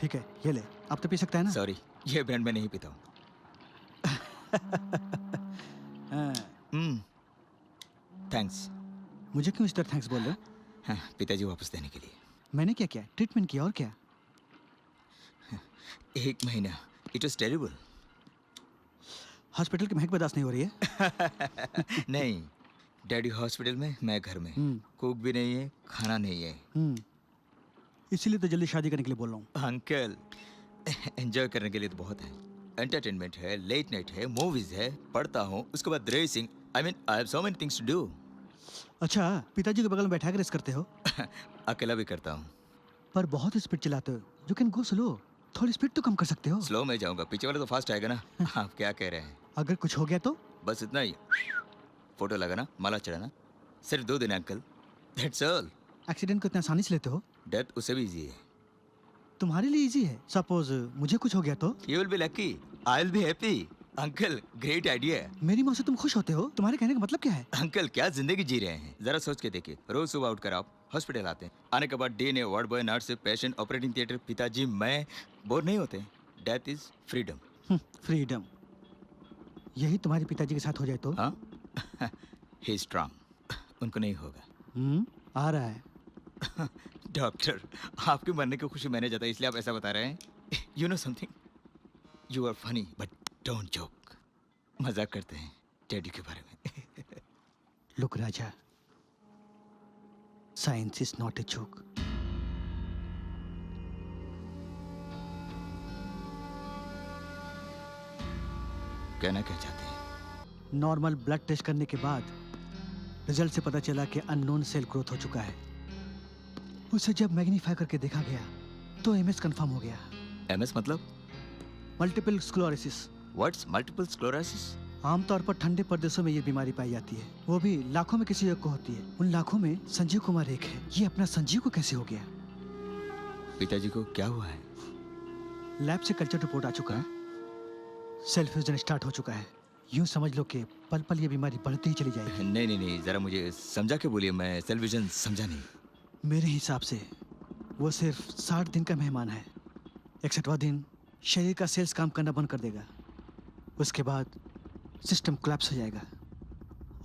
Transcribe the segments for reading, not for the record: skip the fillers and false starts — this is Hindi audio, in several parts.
ठीक है, ये ले। अब तो पी सकता है ना? सॉरी, ये ब्रांड में नहीं पीता हूँ। थैंक्स। मुझे क्यों इस तरह थैंक्स बोल रहे हो? हाँ, पिताजी वापस देने के लिए। मैंने क्या किया? ट्रीटमेंट किया और क्या? 1 महीना। It was terrible. हॉस्पिटल की महक बर्दाश्त नहीं हो रही है? नहीं, डैडी हॉस्पिटल में, मैं घर में। कुक भी नहीं है, खाना नहीं है। इसीलिए तो जल्दी शादी करने के लिए बोल रहा हूँ। अंकल, एंजॉय करने के लिए तो बहुत है। एंटरटेनमेंट है, लेट नाइट है, मूवीज है, पढ़ता हूँ, उसके बाद racing. I mean I have so many things to do. अच्छा, पिताजी के बगल में बैठा कर रेस करते हो? अकेला भी करता हूँ। पर बहुत स्पीड चलाते हो। You can go slow. थोड़ी स्पीड तो कम कर सकते हो। स्लो में जाऊंगा, पीछे वाला तो फास्ट आएगा ना। आप क्या कह रहे हैं? अगर कुछ हो गया तो? बस इतना ही। फोटो लगाना, माला चढ़ाना, सिर्फ 2 दिन अंकल, दैट्स ऑल। एक्सीडेंट को इतना आसानी से लेते हो? डेथ उससे भी इजी है। तुम्हारे लिए इजी है। सपोज मुझे कुछ हो गया तो? You will be lucky, I will be happy. Uncle, great idea. मेरी मौत से तुम खुश होते हो? तुम्हारे कहने का मतलब क्या है? अंकल, क्या जिंदगी जी रहे हैं, जरा सोच के देखिए। रोज सुबह उठकर आप हॉस्पिटल आते हैं, आने के बाद डे ने ward boy, nurse, patient, operating theatre, पिताजी, मैं। बोर नहीं होते? Death is freedom. फ्रीडम। यही तुम्हारे पिताजी के साथ हो जाए तो? हाँ, ही स्ट्रांग, उनको नहीं होगा। आ रहा है। डॉक्टर, आपके मरने की खुशी मैंने जताई, इसलिए आप ऐसा बता रहे हैं? You know something, you are funny but don't joke. मजाक करते हैं डैडी के बारे में। Look Raja, science is not a joke. कहना क्या चाहते हैं? नॉर्मल ब्लड टेस्ट करने के बाद रिजल्ट से पता चला कि अननोन सेल ग्रोथ हो चुका है। उसे जब मैग्नीफाई करके देखा गया तो एमएस कंफर्म हो गया। एमएस मतलब? Multiple sclerosis. What's multiple sclerosis? आमतौर पर ठंडे प्रदेशों में ये बीमारी पाई जाती है, वो भी लाखों में किसी एक को होती है। उन लाखों में संजीव कुमार एक है। ये अपना संजीव को कैसे हो गया? पिताजी को क्या हुआ है? लैब से कल्चर रिपोर्ट आ चुका है, सेल फ्यूजन स्टार्ट हो चुका है। यूं समझ लो कि पल पल ये बीमारी बढ़ती ही चली जाएगी। नहीं नहीं नहीं, जरा मुझे समझा के बोलिए, मैं सेल विजन समझा नहीं। मेरे हिसाब से वो सिर्फ 60 दिन का मेहमान है। 61वां दिन शरीर का सेल्स काम करना बंद कर देगा। उसके बाद सिस्टम कोलैप्स हो जाएगा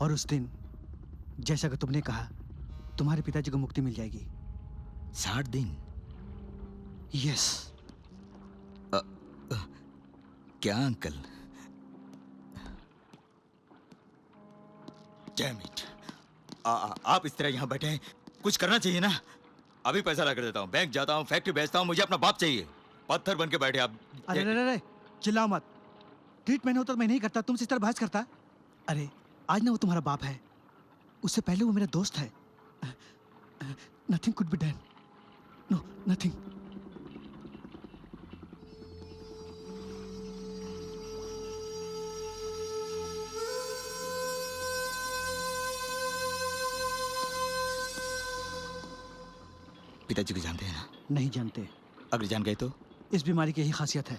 और उस दिन, जैसा कि तुमने कहा, तुम्हारे पिताजी को मुक्ति मिल जाएगी। 60 दिन? यस। क्या अंकल? डैम इट, आप इस तरह यहाँ बैठे हैं, कुछ करना चाहिए ना। अभी पैसा ला कर देता हूँ, बैंक जाता हूँ, फैक्ट्री बेचता हूँ, मुझे अपना बाप चाहिए। पत्थर बन के बैठे आप। अरे अरे अरे, चिल्लाओ मत। ट्रीटमेंट होता तो मैं नहीं करता, तुमसे इस तरह बहस करता। अरे आज ना वो तुम्हारा बाप है, उससे पहले वो मेरा दोस्त है। Nothing could be done. No, nothing. पिताजी को जानते हैं ना? नहीं जानते। अगर जान गए तो? इस बीमारी की यही खासियत है,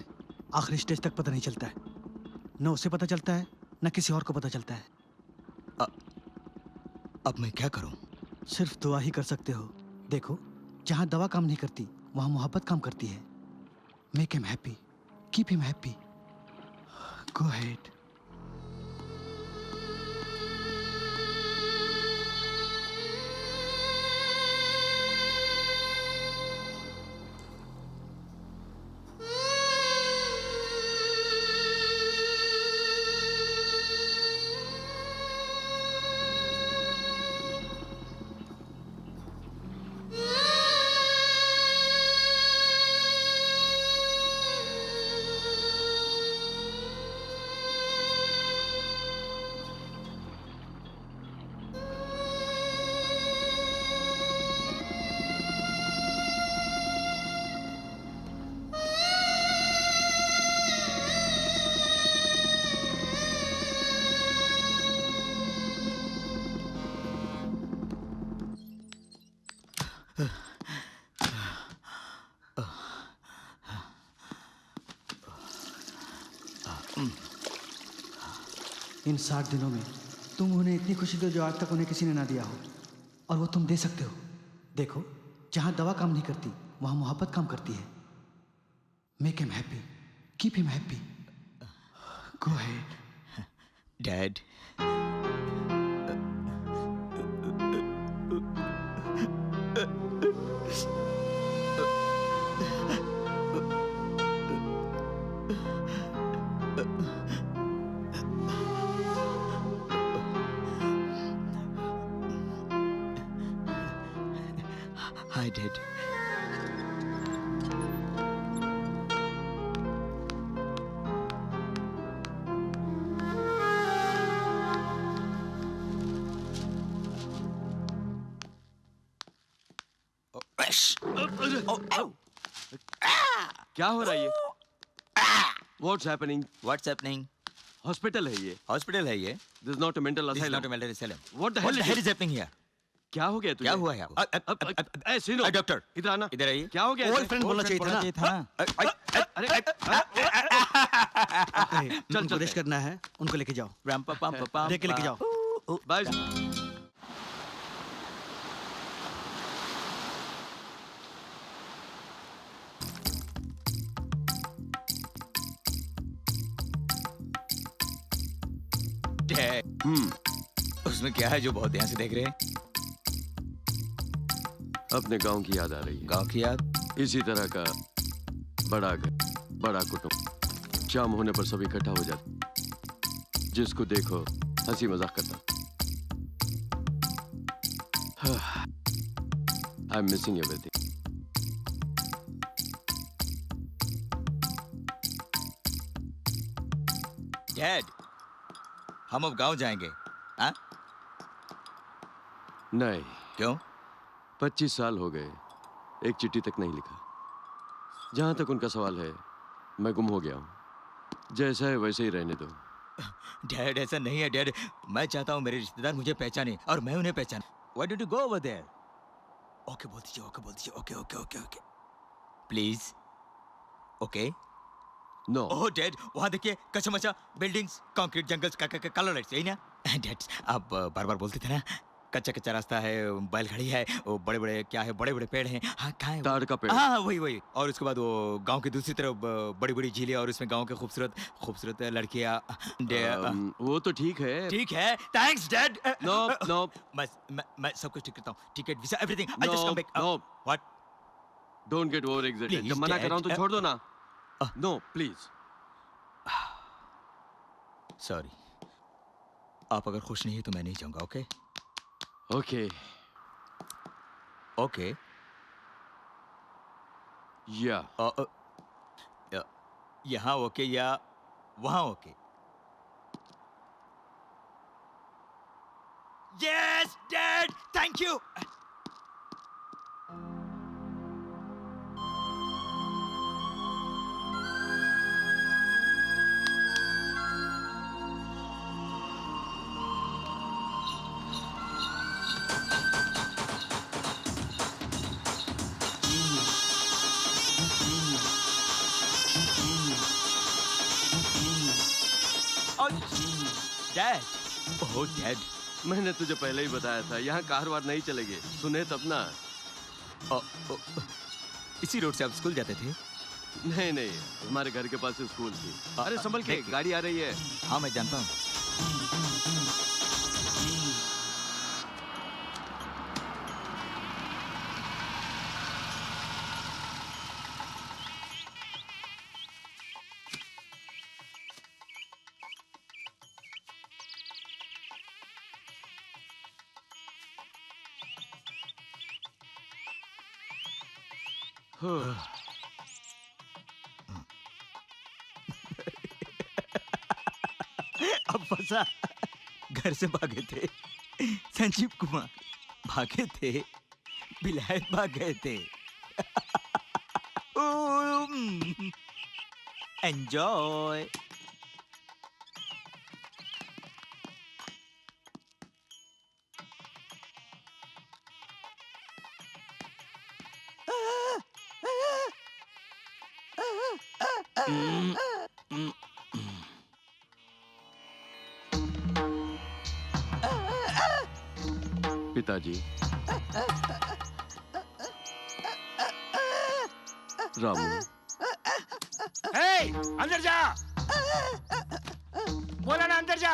आखिरी स्टेज तक पता नहीं चलता है। न उसे पता चलता है, न किसी और को पता चलता है। अब मैं क्या करूं? सिर्फ दुआ ही कर सकते हो। देखो, जहाँ दवा काम नहीं करती वहाँ मोहब्बत काम करती है। Make him happy, keep him happy, go ahead. इन 60 दिनों में तुम उन्हें इतनी खुशी दो जो आज तक उन्हें किसी ने ना दिया हो, और वो तुम दे सकते हो। देखो, जहाँ दवा काम नहीं करती वहाँ मोहब्बत काम करती है। Make him happy. Keep him happy. Go ahead. Dad, hi dad. क्या हो रहा है ये? What's happening? What's happening? Hospital है ये. हॉस्पिटल है ये। This is not a mental This is asylum. not a mental asylum. What the hell What the is hell it? is happening here? क्या हो गया तुझे? क्या हुआ है आपको? ए सुनो. डॉक्टर, इधर आना. इधर आइए। क्या हो गया? Old friend बोलना चाहिए था ना। अरे चल उनको रेस्ट करना है, उनको लेके जाओ। राम पा पम पा देख के लेके जाओ। बाय. डैड, उसमें क्या है जो बहुत ध्यान से देख रहे हैं? अपने गांव की याद आ रही है. गांव की याद? इसी तरह का बड़ा घर, बड़ा कुटुंब. शाम होने पर सब इकट्ठा हो जाते. जिसको देखो हंसी मजाक करता. I am missing everything. Dad, हम अब गांव जाएंगे। हाँ? नहीं, क्यों? 25 साल हो गए, एक चिट्ठी तक नहीं लिखा. जहां तक उनका सवाल है, मैं गुम हो गया हूं. जैसा है वैसे ही रहने दो. डैड, ऐसा नहीं है डैड। मैं चाहता हूँ मेरे रिश्तेदार मुझे पहचाने और मैं उन्हें पहचान। Why don't you go over there? Okay बोल दीजिए, ओके बोल दीजिए, okay okay okay okay please. Okay. No. Oh dad, वहाँ देखिए, कचमचा buildings, concrete jungles, colour lights, यही ना? डैड, आप बार बार बोलते थे ना, कच्चा कच्चा रास्ता है, बैलगाड़ी है, वो बड़े बड़े क्या है, बड़े बड़े पेड़ हैं। हाँ, कहाँ है? ताड़ का पेड़. हाँ, वही वही। और उसके बाद वो गांव की दूसरी तरफ बड़ी बड़ी झीलें और उसमें गांव के खूबसूरत खूबसूरत लड़कियाँ। वो तो ठीक है. ठीक है, थैंक्स डैड। नो नो मैं सब कुछ ठीक करता हूँ, ticket visa everything. I just no come back. No. What? Don't get over excited. Please, जब मना कर रहा हूं तो Dad. छोड़ दो ना. No please. सॉरी, आप अगर खुश नहीं है तो मैं नहीं जाऊंगा। Okay okay. ओके। या यहाँ ओके या वहाँ okay? Yes dad, thank you. Dad, oh dad, मैंने तुझे पहले ही बताया था, यहाँ कार वार नहीं चलेगी. सुने तब ना. इसी रोड से आप स्कूल जाते थे? नहीं नहीं, हमारे घर के पास से स्कूल थी. अरे संभल के, देखिए। गाड़ी आ रही है. हाँ, मैं जानता हूँ। अब फंसा। घर से भागे थे संजीव कुमार, भागे थे, विलायत भाग गए थे। एंजॉय। पिताजी. रामू. अंदर जा। बोला ना अंदर जा।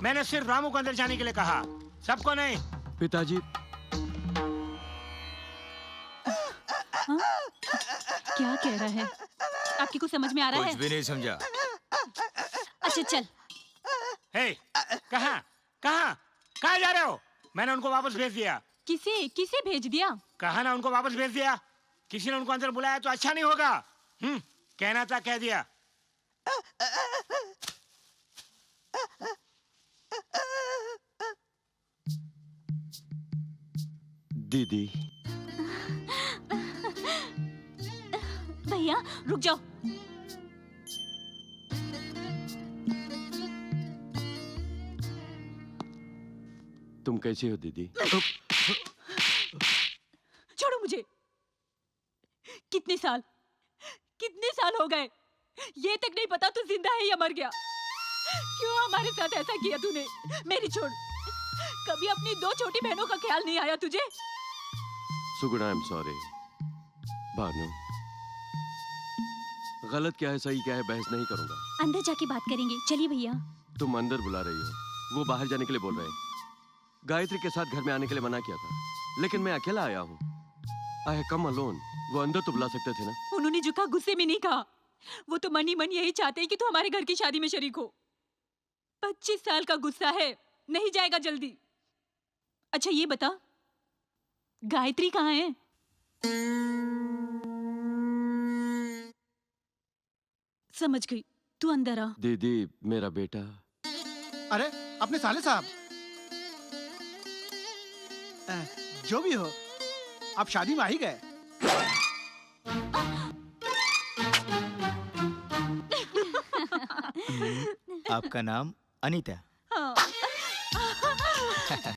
मैंने सिर्फ रामू को अंदर जाने के लिए कहा, सबको नहीं। पिताजी, क्या कह रहा है? आपकी कुछ समझ में आ रहा कुछ है? भी नहीं समझा। अच्छा चल। हे, कहाँ कहाँ कहाँ जा रहे हो? मैंने उनको वापस भेज दिया। किसे किसे भेज दिया? कहा ना उनको वापस भेज दिया। किसी ने उनको अंदर बुलाया तो अच्छा नहीं होगा। कहना था कह दिया। दीदी, भैया रुक जाओ। तुम कैसी हो दीदी? छोड़ो मुझे। कितने साल हो गए, ये तक नहीं पता तू जिंदा है या मर गया। क्यों हमारे साथ ऐसा किया तूने? मेरी छोड़। कभी अपनी दो छोटी बहनों का ख्याल नहीं आया तुझे? सुगुणा, आई एम सॉरी। भानु, गलत क्या है सही क्या है बहस नहीं करूंगा। अंदर जाके बात करेंगे, चलिए भैया। तुम अंदर बुला रही हो, वो बाहर जाने के लिए बोल रहे हैं। गायत्री के साथ घर में आने के लिए मना किया था, लेकिन मैं अकेला आया हूँ। I have come alone. वो अंदर तो बुला सकते थे ना। उन्होंने झुका गुस्से में नहीं कहा। वो तो मनी मन यही चाहते हैं कि तू हमारे घर की शादी में शरीक हो। 25 साल का गुस्सा है, नहीं जाएगा जल्दी। अच्छा ये बता, गायत्री कहाँ है? समझ गई, तू अंदर आ। दीदी, मेरा बेटा। अरे अपने साले साहब, जो भी हो, आप शादी में आ ही गए। आपका नाम अनीता? हाँ।